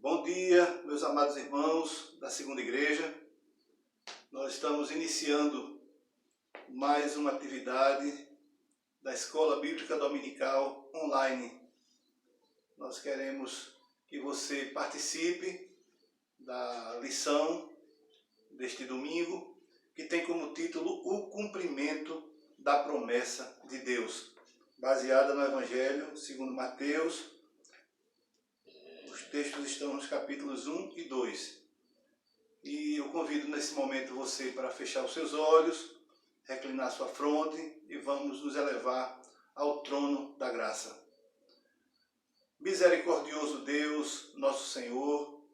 Bom dia, meus amados irmãos da Segunda Igreja. Nós estamos iniciando mais uma atividade da Escola Bíblica Dominical online. Nós queremos que você participe da lição deste domingo, que tem como título O Cumprimento da Promessa de Deus, baseada no Evangelho segundo Mateus. Os textos estão nos capítulos 1 e 2. E eu convido nesse momento você para fechar os seus olhos, reclinar sua fronte e vamos nos elevar ao trono da graça. Misericordioso Deus, nosso Senhor,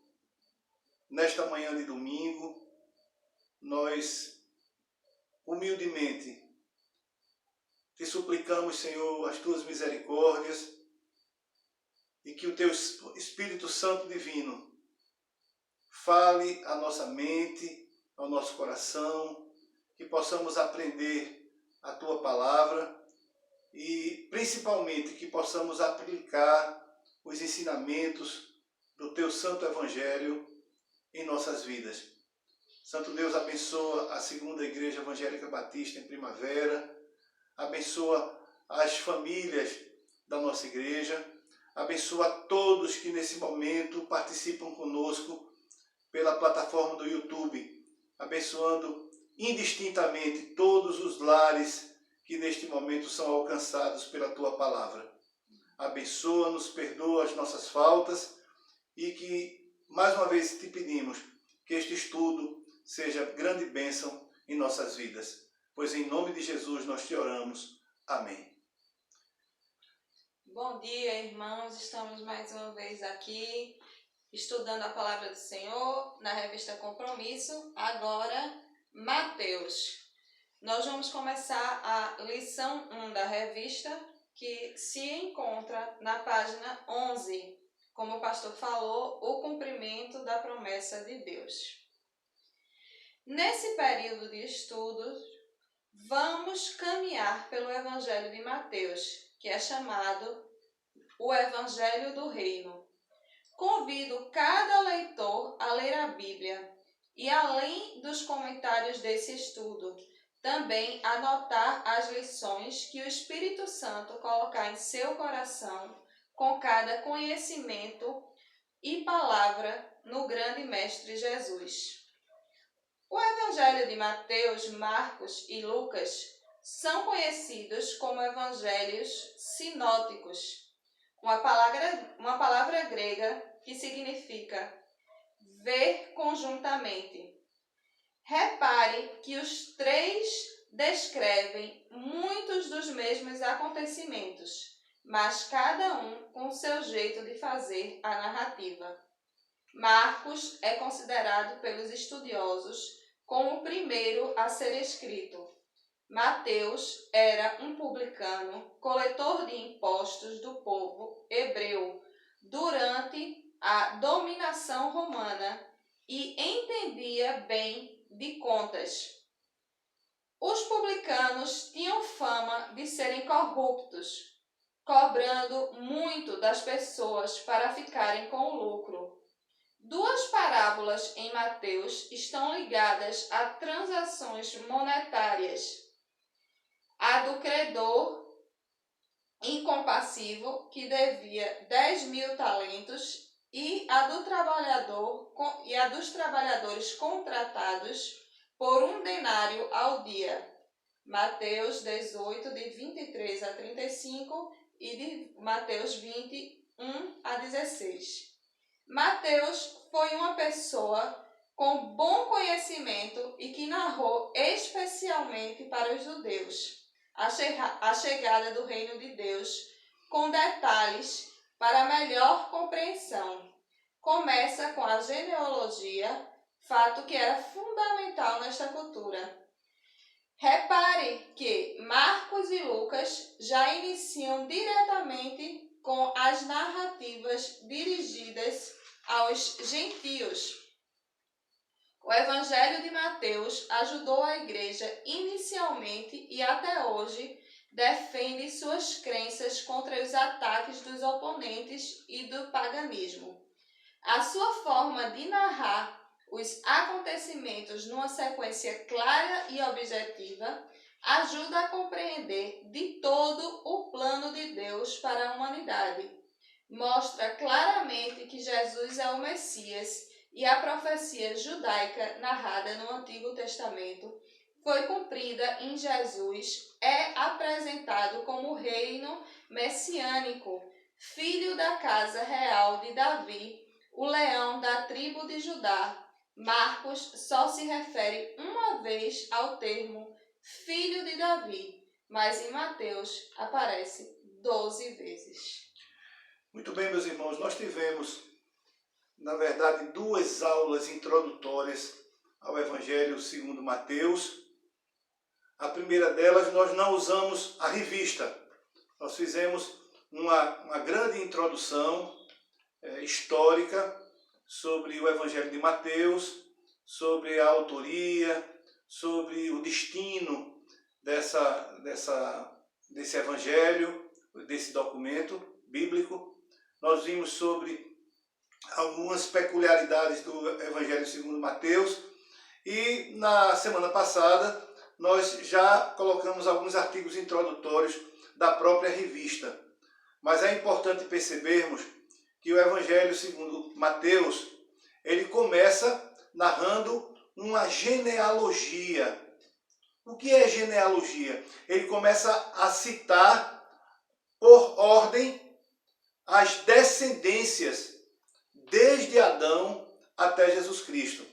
nesta manhã de domingo, nós humildemente te suplicamos, Senhor, as tuas misericórdias e que o teu Espírito Santo Divino fale à nossa mente, ao nosso coração, que possamos aprender a tua palavra e principalmente que possamos aplicar os ensinamentos do teu santo evangelho em nossas vidas. Santo Deus, abençoa a Segunda Igreja Evangélica Batista em Primavera, abençoa as famílias da nossa igreja, abençoa todos que nesse momento participam conosco pela plataforma do YouTube, abençoando indistintamente todos os lares que neste momento são alcançados pela tua palavra. Abençoa-nos, perdoa as nossas faltas e que, mais uma vez, te pedimos que este estudo seja grande bênção em nossas vidas. Pois em nome de Jesus nós te oramos. Amém. Bom dia, irmãos. Estamos mais uma vez aqui estudando a palavra do Senhor na revista Compromisso. Agora, Mateus. Nós vamos começar a lição 1 da revista, que se encontra na página 11. Como o pastor falou, o cumprimento da promessa de Deus. Nesse período de estudos, vamos caminhar pelo Evangelho de Mateus, que é chamado o Evangelho do Reino. Convido cada leitor a ler a Bíblia e, além dos comentários desse estudo, também anotar as lições que o Espírito Santo colocar em seu coração com cada conhecimento e palavra no grande Mestre Jesus. O Evangelho de Mateus, Marcos e Lucas são conhecidos como evangelhos sinóticos, uma palavra grega que significa ver conjuntamente. Repare que os três descrevem muitos dos mesmos acontecimentos, mas cada um com seu jeito de fazer a narrativa. Marcos é considerado pelos estudiosos como o primeiro a ser escrito. Mateus era um publicano, coletor de impostos do povo hebreu durante a dominação romana e entendia bem de contas. Os publicanos tinham fama de serem corruptos, cobrando muito das pessoas para ficarem com o lucro. Duas parábolas em Mateus estão ligadas a transações monetárias. A do credor incompassivo, que devia 10.000 talentos, e a dos trabalhadores contratados por 1 denário ao dia. Mateus 18, de 23 a 35 e de Mateus 20, 1 a 16. Mateus foi uma pessoa com bom conhecimento e que narrou especialmente para os judeus a chegada do reino de Deus com detalhes para melhor compreensão. Começa com a genealogia, fato que era fundamental nesta cultura. Repare que Marcos e Lucas já iniciam diretamente com as narrativas dirigidas aos gentios. O Evangelho de Mateus ajudou a igreja inicialmente e até hoje defende suas crenças contra os ataques dos oponentes e do paganismo. A sua forma de narrar os acontecimentos numa sequência clara e objetiva ajuda a compreender de todo o plano de Deus para a humanidade. Mostra claramente que Jesus é o Messias e a profecia judaica narrada no Antigo Testamento foi cumprida em Jesus, é apresentado como reino messiânico, filho da casa real de Davi, o leão da tribo de Judá. Marcos só se refere uma vez ao termo filho de Davi, mas em Mateus aparece 12 vezes. Muito bem, meus irmãos, nós tivemos, na verdade, 2 aulas introdutórias ao Evangelho segundo Mateus. A primeira delas, nós não usamos a revista. Nós fizemos uma grande introdução histórica sobre o Evangelho de Mateus, sobre a autoria, sobre o destino desse Evangelho, desse documento bíblico. Nós vimos sobre algumas peculiaridades do Evangelho segundo Mateus e na semana passada nós já colocamos alguns artigos introdutórios da própria revista. Mas é importante percebermos que o Evangelho segundo Mateus, ele começa narrando uma genealogia. O que é genealogia? Ele começa a citar por ordem as descendências desde Adão até Jesus Cristo.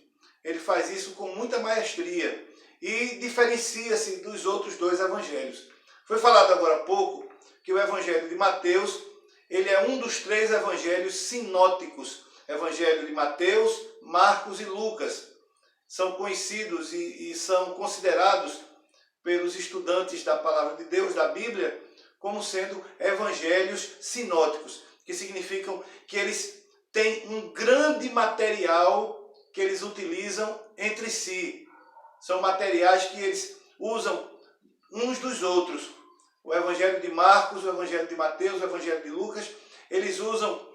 Ele faz isso com muita maestria e diferencia-se dos outros 2 evangelhos. Foi falado agora há pouco que o Evangelho de Mateus, ele é um dos 3 evangelhos sinóticos. Evangelho de Mateus, Marcos e Lucas. São conhecidos e são considerados pelos estudantes da Palavra de Deus, da Bíblia, como sendo evangelhos sinóticos, que significam que eles têm um grande material que eles utilizam entre si. São materiais que eles usam uns dos outros. O Evangelho de Marcos, o Evangelho de Mateus, o Evangelho de Lucas, eles usam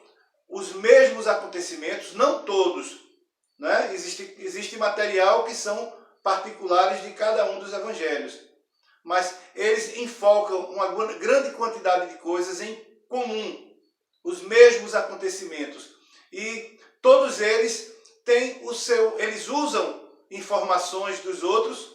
os mesmos acontecimentos, não todos, né? Existe material que são particulares de cada um dos evangelhos, mas eles enfocam uma grande quantidade de coisas em comum, os mesmos acontecimentos, e todos eles têm eles usam informações dos outros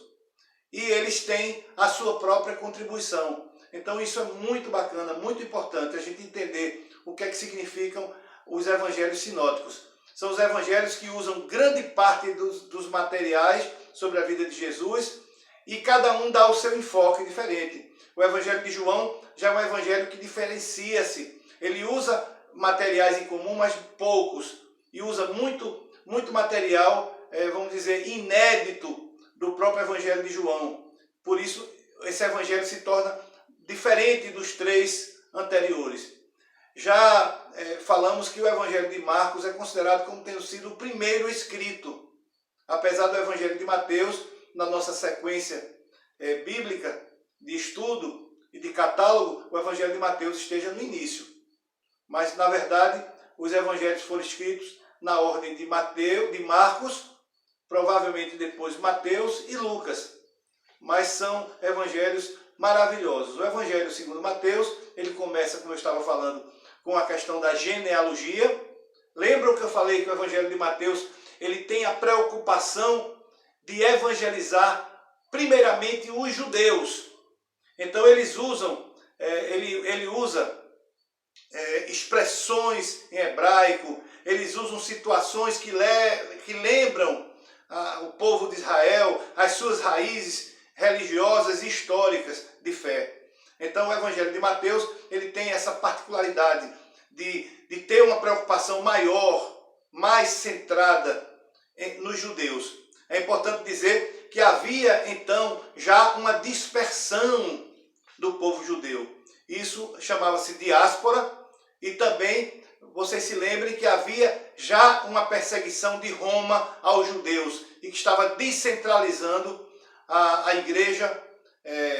e eles têm a sua própria contribuição. Então isso é muito bacana, muito importante a gente entender o que é que significam os evangelhos sinóticos. São os evangelhos que usam grande parte dos materiais sobre a vida de Jesus e cada um dá o seu enfoque diferente. O Evangelho de João já é um evangelho que diferencia-se. Ele usa materiais em comum, mas poucos. E usa muito material, vamos dizer, inédito do próprio Evangelho de João. Por isso, esse evangelho se torna diferente dos 3 anteriores. Já falamos que o Evangelho de Marcos é considerado como tendo sido o primeiro escrito. Apesar do Evangelho de Mateus, na nossa sequência bíblica de estudo e de catálogo, o Evangelho de Mateus esteja no início. Mas, na verdade, os evangelhos foram escritos na ordem de Marcos, provavelmente depois Mateus e Lucas. Mas são evangelhos maravilhosos. O Evangelho segundo Mateus, ele começa, como eu estava falando, com a questão da genealogia. Lembram que eu falei que o Evangelho de Mateus, ele tem a preocupação de evangelizar primeiramente os judeus. Então ele usa expressões em hebraico, eles usam situações que lembram o povo de Israel, as suas raízes religiosas e históricas de fé. Então o Evangelho de Mateus, ele tem essa particularidade de ter uma preocupação maior, mais centrada nos judeus. É importante dizer que havia então já uma dispersão do povo judeu. Isso chamava-se diáspora, e também vocês se lembrem que havia já uma perseguição de Roma aos judeus e que estava descentralizando a igreja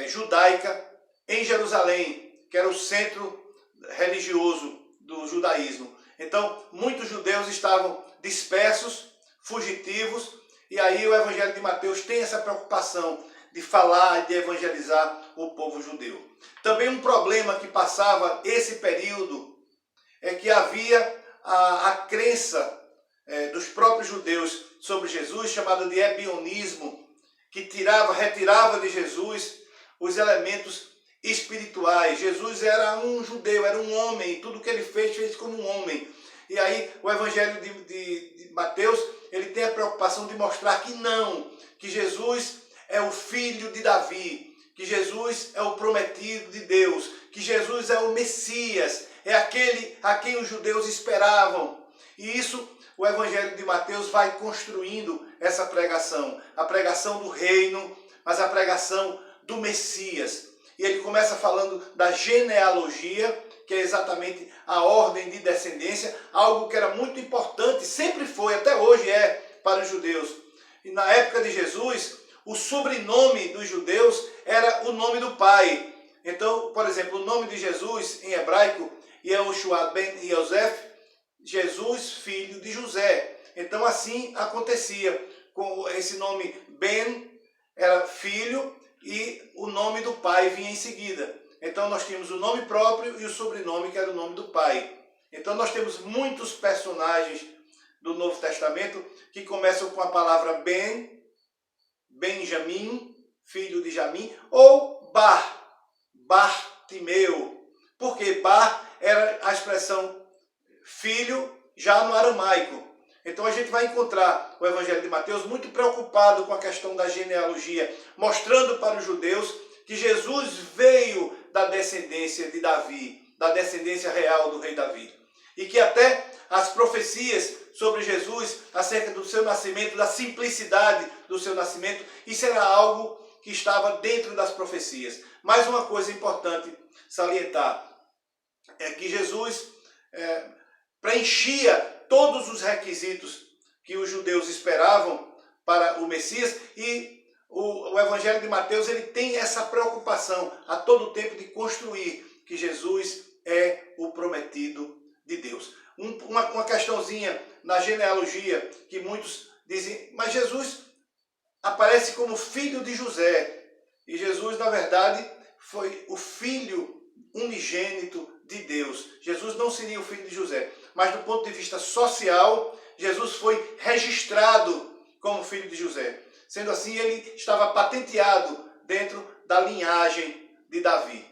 judaica em Jerusalém, que era o centro religioso do judaísmo. Então, muitos judeus estavam dispersos, fugitivos, e aí o Evangelho de Mateus tem essa preocupação de falar e de evangelizar o povo judeu. Também um problema que passava esse período é que havia a crença dos próprios judeus sobre Jesus, chamada de ebionismo, que retirava de Jesus os elementos espirituais. Jesus era um judeu, era um homem, e tudo que ele fez como um homem. E aí o Evangelho de Mateus, ele tem a preocupação de mostrar que não, que Jesus é o filho de Davi, que Jesus é o prometido de Deus, que Jesus é o Messias, é aquele a quem os judeus esperavam. E isso o Evangelho de Mateus vai construindo essa pregação, a pregação do reino, mas a pregação do Messias. E ele começa falando da genealogia, que é exatamente a ordem de descendência, algo que era muito importante, sempre foi, até hoje é, para os judeus. E na época de Jesus, o sobrenome dos judeus era o nome do pai. Então, por exemplo, o nome de Jesus em hebraico, Yehoshua ben Yosef, Jesus, filho de José. Então assim acontecia, com esse nome Ben era filho e o nome do pai vinha em seguida. Então nós tínhamos o nome próprio e o sobrenome, que era o nome do pai. Então nós temos muitos personagens do Novo Testamento que começam com a palavra Ben, Benjamim, filho de Jamim, ou Bartimeu. Porque Bar era a expressão filho já no aramaico. Então a gente vai encontrar o Evangelho de Mateus muito preocupado com a questão da genealogia, mostrando para os judeus que Jesus veio da descendência de Davi, da descendência real do rei Davi. E que até as profecias sobre Jesus, acerca do seu nascimento, da simplicidade do seu nascimento, isso era algo que estava dentro das profecias. Mais uma coisa importante salientar é que Jesus preenchia todos os requisitos que os judeus esperavam para o Messias, e o Evangelho de Mateus ele tem essa preocupação a todo tempo de construir que Jesus é o prometido de Deus. Uma questãozinha na genealogia que muitos dizem, mas Jesus aparece como filho de José, e Jesus na verdade foi o filho unigênito de Deus. Jesus não seria o filho de José, mas do ponto de vista social, Jesus foi registrado como filho de José. Sendo assim, ele estava patenteado dentro da linhagem de Davi.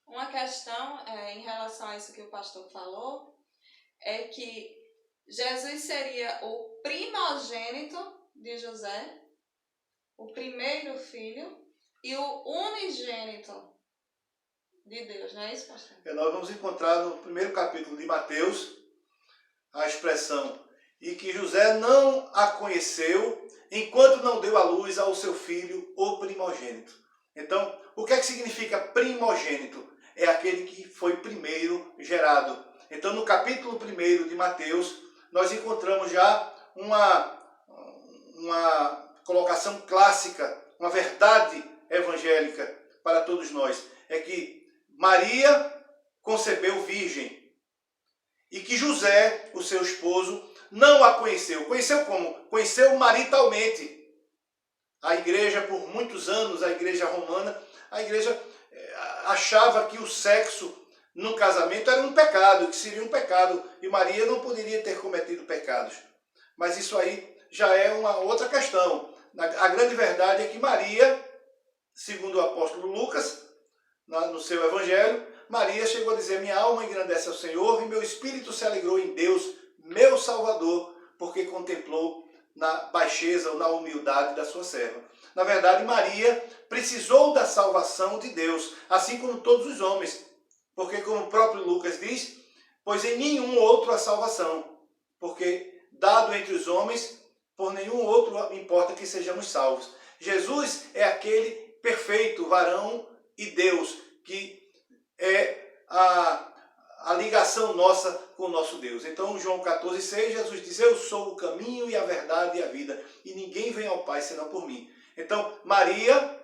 Uma questão em relação a isso que o pastor falou é que Jesus seria o primogênito de José, o primeiro filho e o unigênito de Deus, não é isso, pastor? Nós vamos encontrar no primeiro capítulo de Mateus a expressão e que José não a conheceu enquanto não deu à luz ao seu filho, o primogênito. Então, o que é que significa primogênito? É aquele que foi primeiro gerado. Então, no capítulo 1 de Mateus, nós encontramos já uma colocação clássica, uma verdade evangélica para todos nós. É que Maria concebeu virgem e que José, o seu esposo, não a conheceu. Conheceu como? Conheceu maritalmente. A igreja, por muitos anos, a igreja romana, a igreja achava que o sexo no casamento era um pecado, que seria um pecado, e Maria não poderia ter cometido pecados. Mas isso aí já é uma outra questão. A grande verdade é que Maria, segundo o apóstolo Lucas, no seu evangelho, Maria chegou a dizer, minha alma engrandece ao Senhor e meu espírito se alegrou em Deus, meu Salvador, porque contemplou na baixeza ou na humildade da sua serva. Na verdade, Maria precisou da salvação de Deus, assim como todos os homens. Porque, como o próprio Lucas diz, pois em nenhum outro há salvação. Porque, dado entre os homens, por nenhum outro importa que sejamos salvos. Jesus é aquele perfeito varão e Deus, que é a ligação nossa com o nosso Deus. Então, João 14,6, Jesus diz, eu sou o caminho e a verdade e a vida, e ninguém vem ao Pai senão por mim. Então, Maria,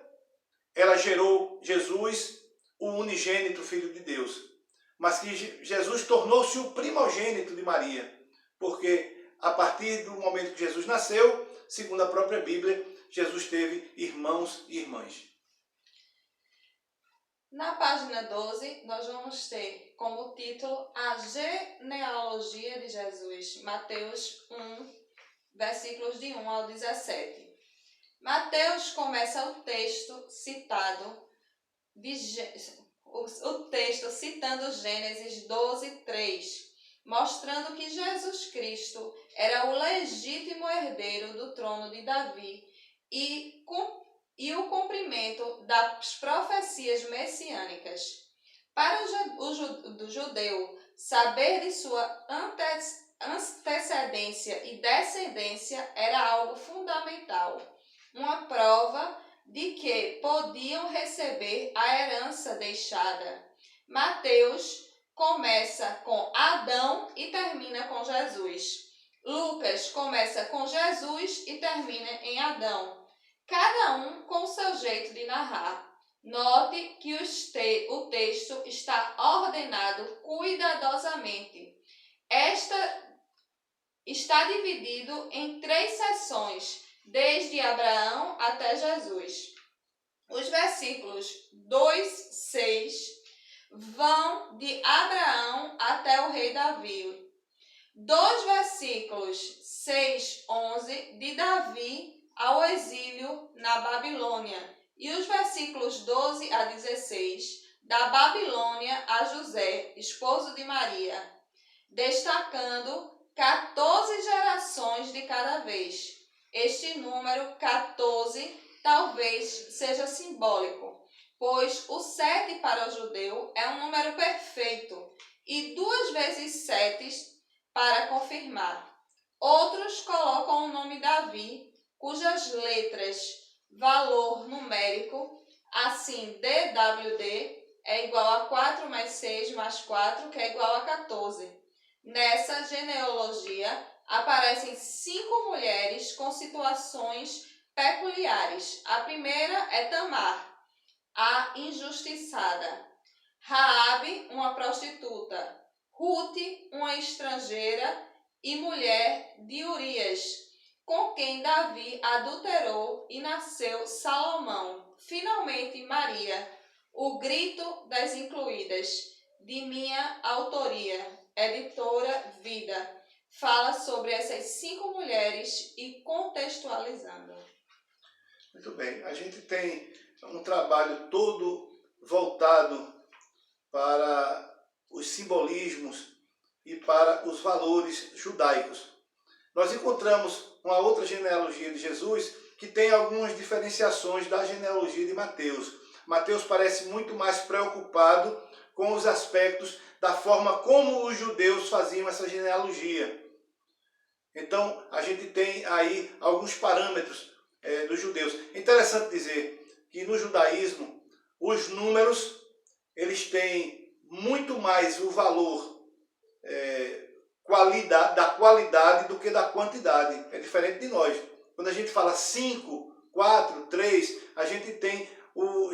ela gerou Jesus, o unigênito Filho de Deus. mas que Jesus tornou-se o primogênito de Maria, porque a partir do momento que Jesus nasceu, segundo a própria Bíblia, Jesus teve irmãos e irmãs. Na página 12, nós vamos ter como título a genealogia de Jesus, Mateus 1, versículos de 1 ao 17. Mateus começa o texto citando citando Gênesis 12, 3, mostrando que Jesus Cristo era o legítimo herdeiro do trono de Davi e o cumprimento das profecias messiânicas. Para o judeu, saber de sua antecedência e descendência era algo fundamental, uma prova de que podiam receber a herança deixada. Mateus começa com Adão e termina com Jesus. Lucas começa com Jesus e termina em Adão. Cada um com seu jeito de narrar. Note que o texto está ordenado cuidadosamente. Está dividido em 3 seções, desde Abraão até Jesus. Os versículos 2, 6 vão de Abraão até o rei Davi. Dos versículos 6, 11 de Davi ao exílio na Babilônia. E os versículos 12 a 16 da Babilônia a José, esposo de Maria, destacando 14 gerações de cada vez. Este número 14 talvez seja simbólico, pois o 7 para o judeu é um número perfeito e 2 vezes 7 para confirmar. Outros colocam o nome Davi, cujas letras, valor numérico, assim DWD, é igual a 4 mais 6 mais 4, que é igual a 14. Nessa genealogia aparecem 5 mulheres com situações peculiares. A primeira é Tamar, a injustiçada. Raabe, uma prostituta. Ruth, uma estrangeira e mulher de Urias, com quem Davi adulterou e nasceu Salomão. Finalmente, Maria, o grito das incluídas, de minha autoria, editora Vida, fala sobre essas 5 mulheres e contextualizando. Muito bem, a gente tem um trabalho todo voltado para os simbolismos e para os valores judaicos. Nós encontramos uma outra genealogia de Jesus que tem algumas diferenciações da genealogia de Mateus. Mateus parece muito mais preocupado com os aspectos da forma como os judeus faziam essa genealogia. Então, a gente tem aí alguns parâmetros dos judeus. É interessante dizer que no judaísmo, os números, eles têm muito mais o valor da qualidade do que da quantidade. É diferente de nós. Quando a gente fala 5, 4, 3, a gente tem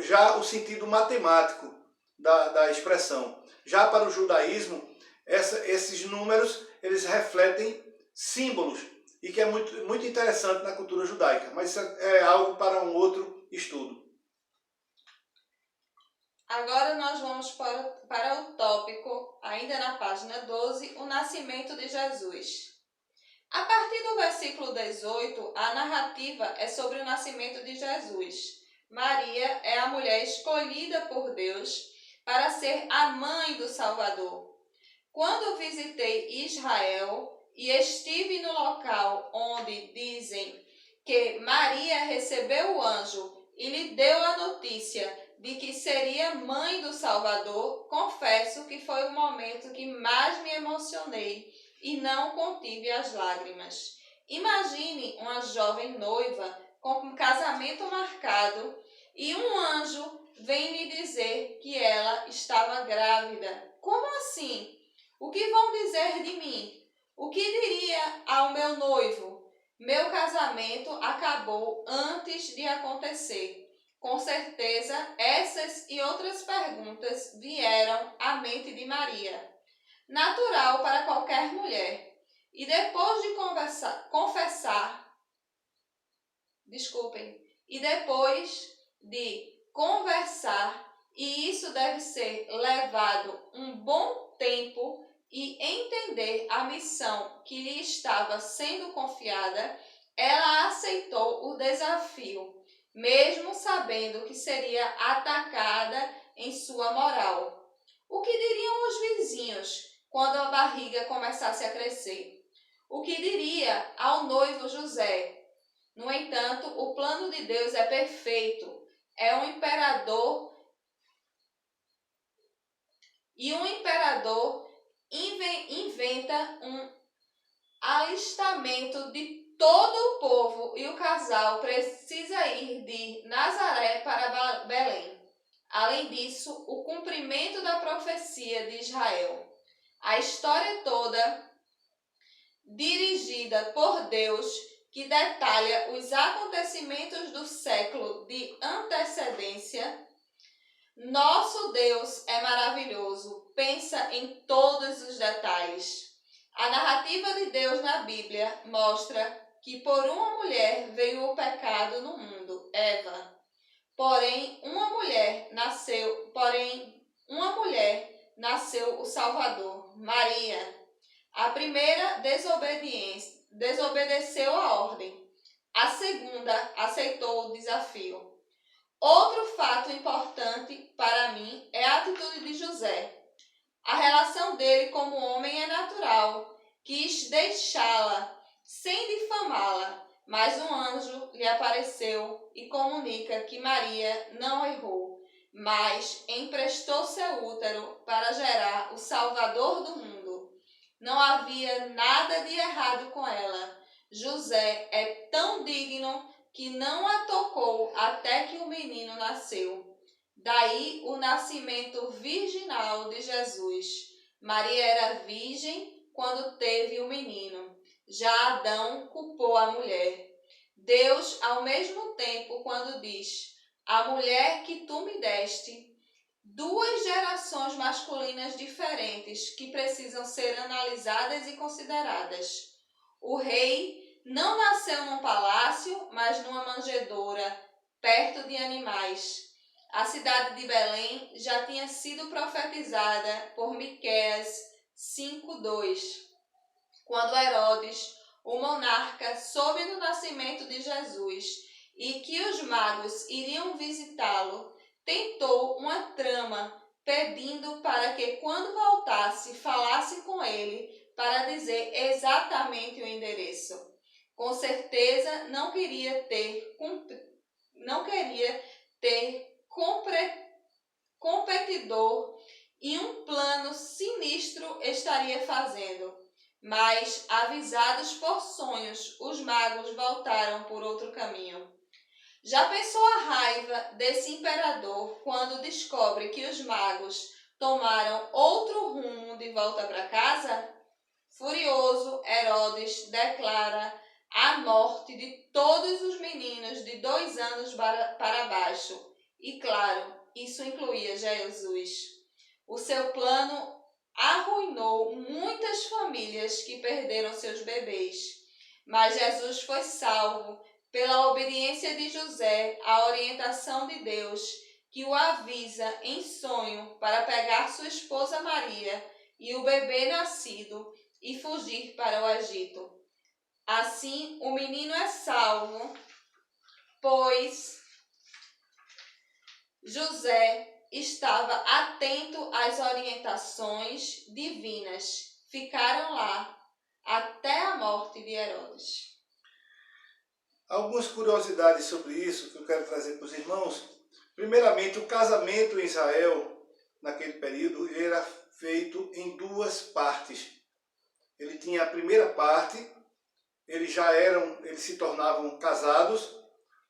já o sentido matemático da expressão. Já para o judaísmo, esses números, eles refletem símbolos, e que é muito interessante na cultura judaica, mas isso é algo para um outro estudo. Agora nós vamos para o tópico, ainda na página 12, o nascimento de Jesus. A partir do versículo 18, a narrativa é sobre o nascimento de Jesus. Maria é a mulher escolhida por Deus para ser a mãe do Salvador. Quando visitei Israel e estive no local onde dizem que Maria recebeu o anjo e lhe deu a notícia de que seria mãe do Salvador, confesso que foi o momento que mais me emocionei e não contive as lágrimas. Imagine uma jovem noiva com um casamento marcado e um anjo vem lhe dizer que ela estava grávida. Como assim? O que vão dizer de mim? O que diria ao meu noivo? Meu casamento acabou antes de acontecer. Com certeza, essas e outras perguntas vieram à mente de Maria, natural para qualquer mulher. E depois de conversar, e isso deve ser levado um bom tempo e entender a missão que lhe estava sendo confiada, ela aceitou o desafio, mesmo sabendo que seria atacada em sua moral. O que diriam os vizinhos quando a barriga começasse a crescer? O que diria ao noivo José? No entanto, o plano de Deus é perfeito. É um imperador inventa um alistamento de todo o povo e o casal precisa ir de Nazaré para Belém. Além disso, o cumprimento da profecia de Israel. A história toda dirigida por Deus, que detalha os acontecimentos do século de antecedência. Nosso Deus é maravilhoso, pensa em todos os detalhes. A narrativa de Deus na Bíblia mostra que por uma mulher veio o pecado no mundo, Eva. Porém, uma mulher nasceu o Salvador, Maria. A primeira desobedeceu a ordem. A segunda aceitou o desafio. Outro fato importante para mim é a atitude de José. A relação dele como homem é natural. Quis deixá-la sem difamá-la, mas um anjo lhe apareceu e comunica que Maria não errou, mas emprestou seu útero para gerar o Salvador do mundo. Não havia nada de errado com ela. José é tão digno que não a tocou até que o menino nasceu. Daí o nascimento virginal de Jesus. Maria era virgem quando teve o menino. Já Adão culpou a mulher. Deus, ao mesmo tempo, quando diz: a mulher que tu me deste, duas gerações masculinas diferentes que precisam ser analisadas e consideradas. O rei não nasceu num palácio, mas numa manjedoura, perto de animais. A cidade de Belém já tinha sido profetizada por Miqueias 5:2, quando Herodes, o monarca, soube do nascimento de Jesus e que os magos iriam visitá-lo, tentou uma trama pedindo para que, quando voltasse, falasse com ele para dizer exatamente o endereço. Com certeza não queria ter competidor e um plano sinistro estaria fazendo. Mas, avisados por sonhos, os magos voltaram por outro caminho. Já pensou a raiva desse imperador quando descobre que os magos tomaram outro rumo de volta para casa? Furioso, Herodes declara a morte de todos os meninos de 2 anos para baixo. E claro, isso incluía Jesus. O seu plano arruinou muitas famílias que perderam seus bebês. Mas Jesus foi salvo pela obediência de José à orientação de Deus, que o avisa em sonho para pegar sua esposa Maria e o bebê nascido e fugir para o Egito. Assim, o menino é salvo, pois José estava atento às orientações divinas. Ficaram lá até a morte de Herodes. Algumas curiosidades sobre isso que eu quero trazer para os irmãos. Primeiramente, o casamento em Israel, naquele período, era feito em 2 partes. Ele tinha a primeira parte, eles se tornavam casados,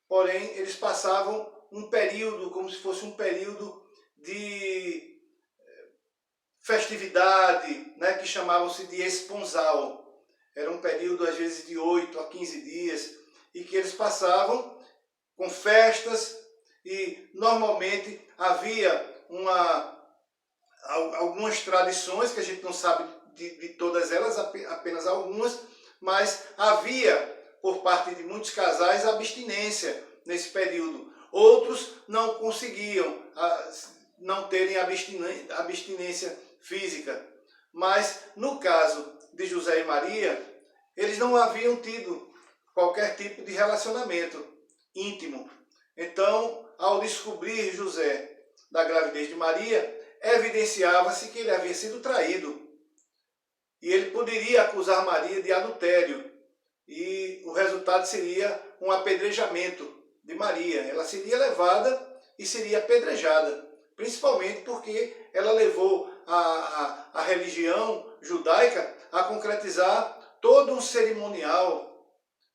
porém eles passavam um período, como se fosse um período de festividade, né, que chamavam-se de esponsal. Era um período, às vezes, de 8 a 15 dias, e que eles passavam com festas, e normalmente havia algumas tradições, que a gente não sabe de todas elas, apenas algumas, mas havia, por parte de muitos casais, abstinência nesse período. Outros não conseguiam não terem abstinência física. Mas, no caso de José e Maria, eles não haviam tido qualquer tipo de relacionamento íntimo. Então, ao descobrir José da gravidez de Maria, evidenciava-se que ele havia sido traído. E ele poderia acusar Maria de adultério. E o resultado seria um apedrejamento de Maria. Ela seria levada e seria apedrejada. Principalmente porque ela levou a religião judaica a concretizar todo um cerimonial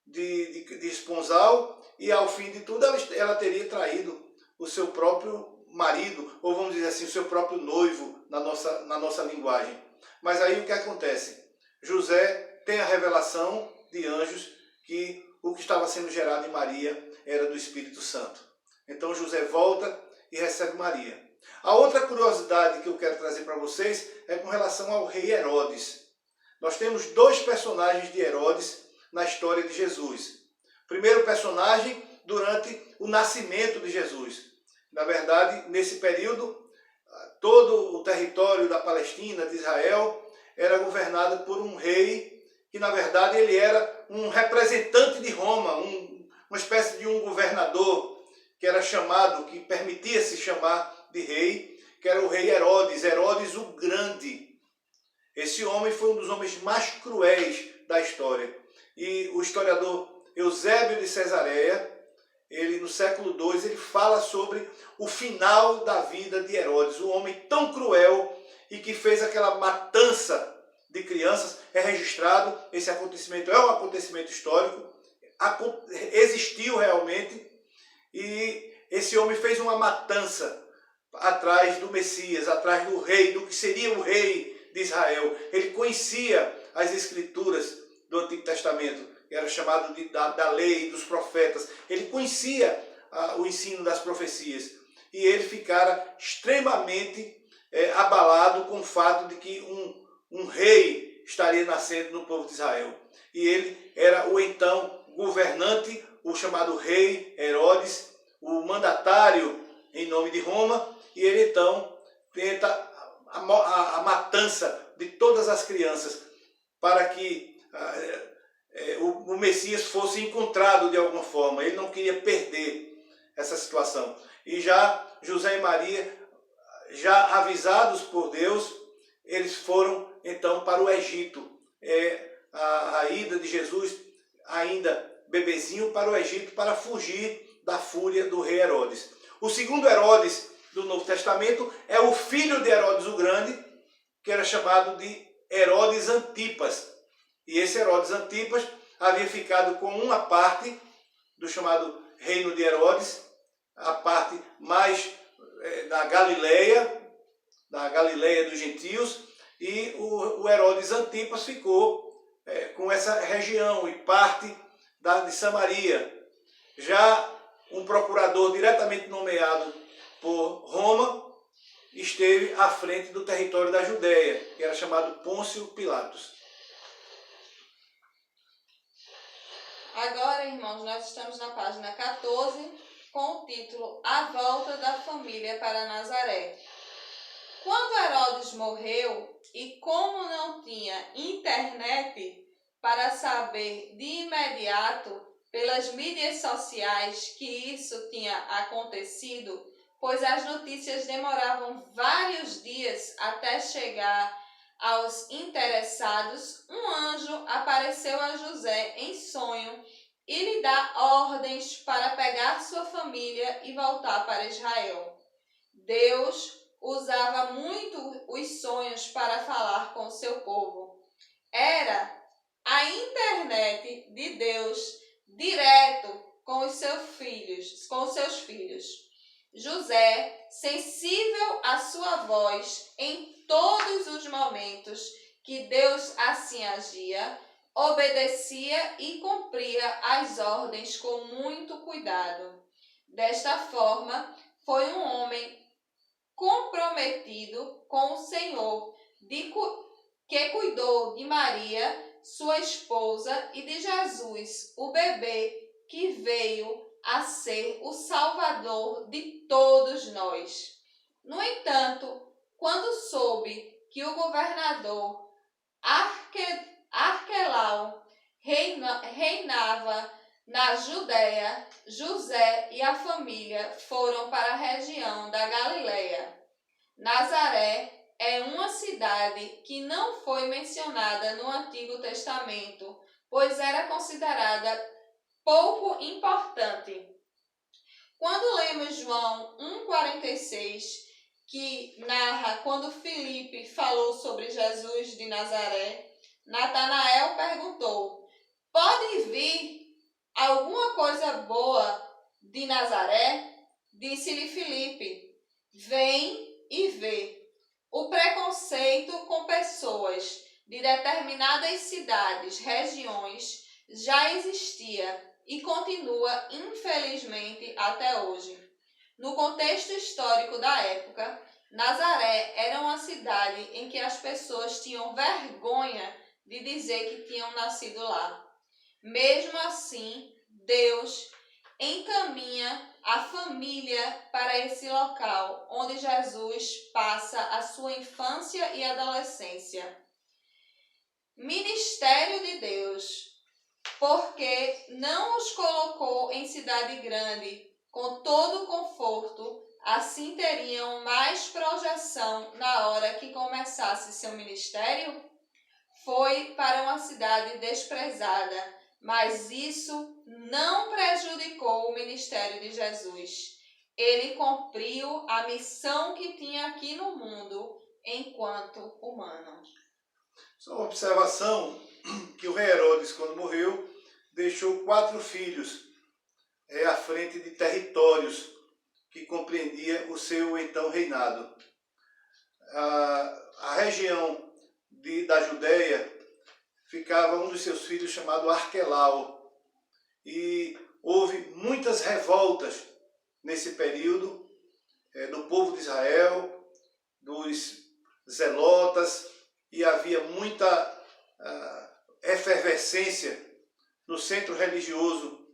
de esponsal, e ao fim de tudo ela teria traído o seu próprio marido, ou vamos dizer assim, o seu próprio noivo na nossa linguagem. Mas aí o que acontece? José tem a revelação de anjos que o que estava sendo gerado em Maria era do Espírito Santo. Então José volta e recebe Maria. A outra curiosidade que eu quero trazer para vocês é com relação ao rei Herodes. Nós temos dois personagens de Herodes na história de Jesus. Primeiro personagem durante o nascimento de Jesus. Na verdade, nesse período, todo o território da Palestina, de Israel, era governado por um rei que, na verdade, ele era um representante de Roma, uma espécie de um governador que era chamado, que permitia se chamar de rei, que era o rei Herodes, Herodes o Grande. Esse homem foi um dos homens mais cruéis da história. E o historiador Eusébio de Cesareia, ele no século II, ele fala sobre o final da vida de Herodes, um homem tão cruel e que fez aquela matança de crianças. É registrado, esse acontecimento é um acontecimento histórico, existiu realmente, e esse homem fez uma matança atrás do Messias, atrás do rei, do que seria o rei de Israel. Ele conhecia as escrituras do Antigo Testamento, que era chamado da lei, dos profetas. Ele conhecia o ensino das profecias. E ele ficara extremamente abalado com o fato de que um rei estaria nascendo no povo de Israel. E ele era o então governante, o chamado rei Herodes, o mandatário em nome de Roma, e ele então tenta a matança de todas as crianças para que o Messias fosse encontrado de alguma forma. Ele não queria perder essa situação. E já José e Maria, já avisados por Deus, eles foram então para o Egito. A ida de Jesus, ainda bebezinho, para o Egito para fugir da fúria do rei Herodes. O segundo Herodes do Novo Testamento é o filho de Herodes o Grande, que era chamado de Herodes Antipas. E esse Herodes Antipas havia ficado com uma parte do chamado reino de Herodes, a parte mais da Galileia dos gentios, e o Herodes Antipas ficou com essa região e parte de Samaria. Já um procurador diretamente nomeado por Roma esteve à frente do território da Judéia, que era chamado Pôncio Pilatos. Agora, irmãos, nós estamos na página 14, com o título A Volta da Família para Nazaré. Quando Herodes morreu, e como não tinha internet para saber de imediato pelas mídias sociais que isso tinha acontecido, pois as notícias demoravam vários dias até chegar aos interessados, um anjo apareceu a José em sonho e lhe dá ordens para pegar sua família e voltar para Israel. Deus usava muito os sonhos para falar com o seu povo. Era a internet de Deus direto com os seus filhos. José, sensível à sua voz em todos os momentos que Deus assim agia, obedecia e cumpria as ordens com muito cuidado. Desta forma, foi um homem comprometido com o Senhor, que cuidou de Maria, sua esposa, e de Jesus, o bebê que veio a ser o Salvador de todos nós. No entanto, quando soube que o governador Arquelau reinava na Judéia, José e a família foram para a região da Galileia. Nazaré é uma cidade que não foi mencionada no Antigo Testamento, pois era considerada pouco importante. Quando lemos João 1,46, que narra quando Filipe falou sobre Jesus de Nazaré, Natanael perguntou: pode vir alguma coisa boa de Nazaré? Disse-lhe Filipe: vem e vê. O preconceito com pessoas de determinadas cidades, regiões, já existia e continua, infelizmente, até hoje. No contexto histórico da época, Nazaré era uma cidade em que as pessoas tinham vergonha de dizer que tinham nascido lá. Mesmo assim, Deus encaminha a família para esse local onde Jesus passa a sua infância e adolescência. Ministério de Deus, porque não os colocou em cidade grande, com todo o conforto, assim teriam mais projeção na hora que começasse seu ministério? Foi para uma cidade desprezada, mas isso não prejudicou o ministério de Jesus. Ele cumpriu a missão que tinha aqui no mundo enquanto humano. Só uma observação que o rei Herodes, quando morreu, deixou 4 filhos à frente de territórios que compreendia o seu então reinado. A região da Judéia ficava um dos seus filhos chamado Arquelau, e houve muitas revoltas nesse período do povo de Israel, dos zelotas, e havia muita efervescência no centro religioso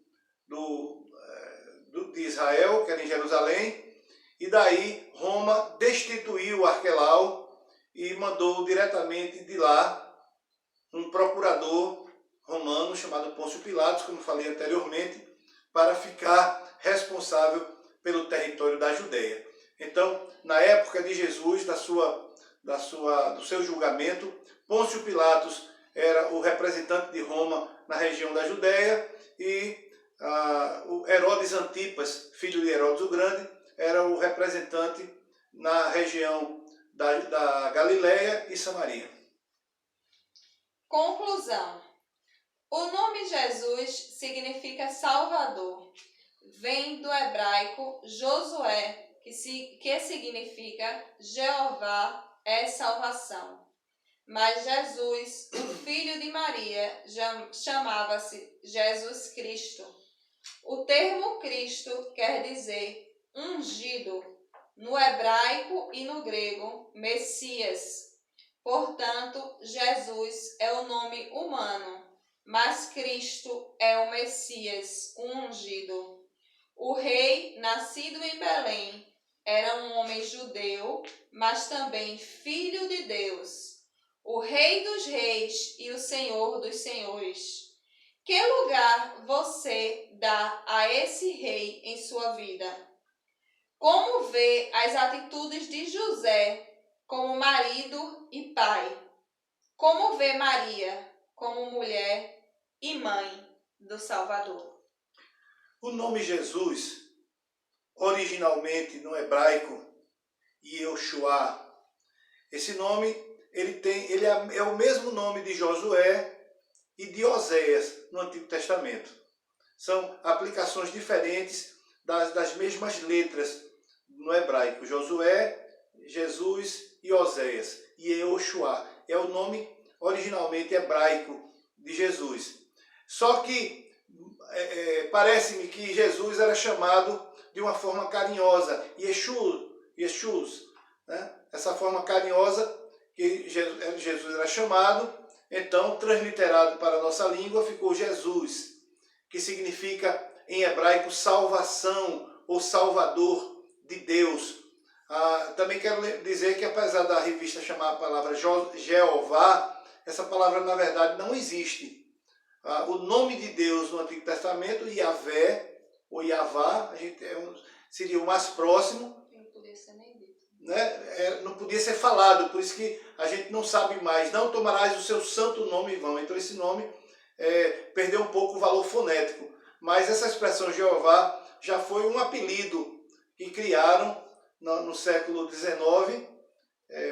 de Israel, que era em Jerusalém, e daí Roma destituiu Arquelau e mandou diretamente de lá um procurador romano chamado Pôncio Pilatos, como falei anteriormente, para ficar responsável pelo território da Judéia. Então, na época de Jesus, do seu julgamento, Pôncio Pilatos era o representante de Roma na região da Judéia, e o Herodes Antipas, filho de Herodes o Grande, era o representante na região da Galileia e Samaria. Conclusão. O nome Jesus significa Salvador. Vem do hebraico Josué, que significa Jeová é salvação. Mas Jesus, o filho de Maria, chamava-se Jesus Cristo. O termo Cristo quer dizer ungido, no hebraico e no grego, Messias. Portanto, Jesus é o nome humano, mas Cristo é o Messias, o ungido. O rei, nascido em Belém, era um homem judeu, mas também filho de Deus, o Rei dos Reis e o Senhor dos Senhores. Que lugar você dá a esse rei em sua vida? Como vê as atitudes de José como marido e pai? Como vê Maria como mulher e mãe do Salvador? O nome Jesus, originalmente no hebraico, Yehoshua, esse nome ele é o mesmo nome de Josué e de Oséias no Antigo Testamento. São aplicações diferentes das mesmas letras no hebraico. Josué, Jesus e Oséias. E Yehoshua é o nome originalmente hebraico de Jesus. Só que parece-me que Jesus era chamado de uma forma carinhosa, Yeshus, né? Essa forma carinhosa que Jesus era chamado, então transliterado para a nossa língua ficou Jesus, que significa em hebraico salvação ou salvador de Deus. Também quero dizer que apesar da revista chamar a palavra Jeová, essa palavra na verdade não existe. O nome de Deus no Antigo Testamento, Yahvé ou Yavá, seria o mais próximo. Não podia ser nem dito. Né? Não podia ser falado, por isso que a gente não sabe mais. Não tomarás o seu santo nome em vão. Então esse nome perdeu um pouco o valor fonético. Mas essa expressão Jeová já foi um apelido que criaram no século XIX,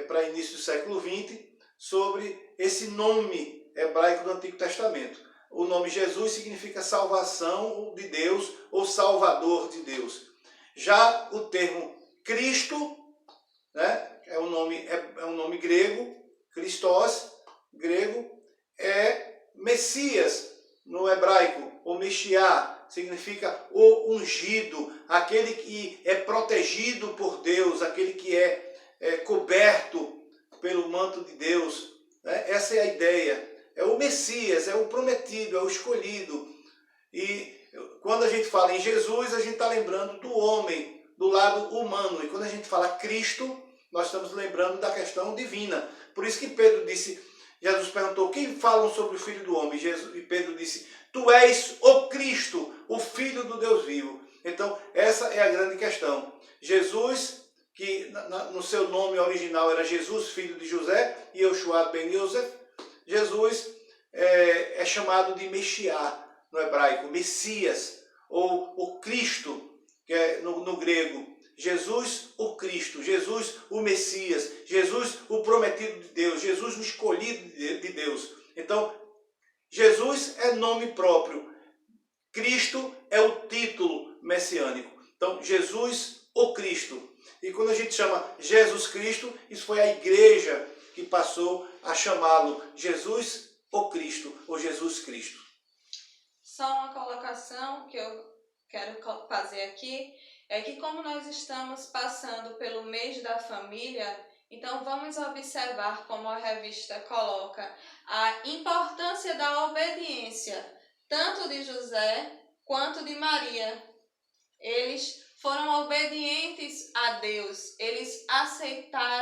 para início do século XX, sobre esse nome hebraico do Antigo Testamento. O nome Jesus significa salvação de Deus ou salvador de Deus. Já o termo Cristo, né, é um nome grego, Christos, grego, é Messias no hebraico, ou Meshiá, significa o ungido, aquele que é protegido por Deus, aquele que é coberto pelo manto de Deus. Né? Essa é a ideia. É o Messias, é o prometido, é o escolhido. E quando a gente fala em Jesus, a gente está lembrando do homem, do lado humano. E quando a gente fala Cristo, nós estamos lembrando da questão divina. Por isso que Pedro disse, Jesus perguntou, quem falam sobre o Filho do Homem? E Pedro disse, tu és o Cristo, o Filho do Deus vivo. Então, essa é a grande questão. Jesus, que no seu nome original era Jesus, filho de José, e Yoshua ben Yosef, Jesus é chamado de Meshiá no hebraico, Messias, ou o Cristo, que é no grego. Jesus, o Cristo, Jesus, o Messias, Jesus, o prometido de Deus, Jesus, o escolhido de Deus. Então, Jesus é nome próprio, Cristo é o título messiânico. Então, Jesus, o Cristo. E quando a gente chama Jesus Cristo, isso foi a igreja que passou a chamá-lo Jesus, o Cristo, ou Jesus Cristo. Só uma colocação que eu quero fazer aqui, é que como nós estamos passando pelo mês da família, então vamos observar como a revista coloca a importância da obediência, tanto de José quanto de Maria. Eles foram obedientes a Deus, eles aceitaram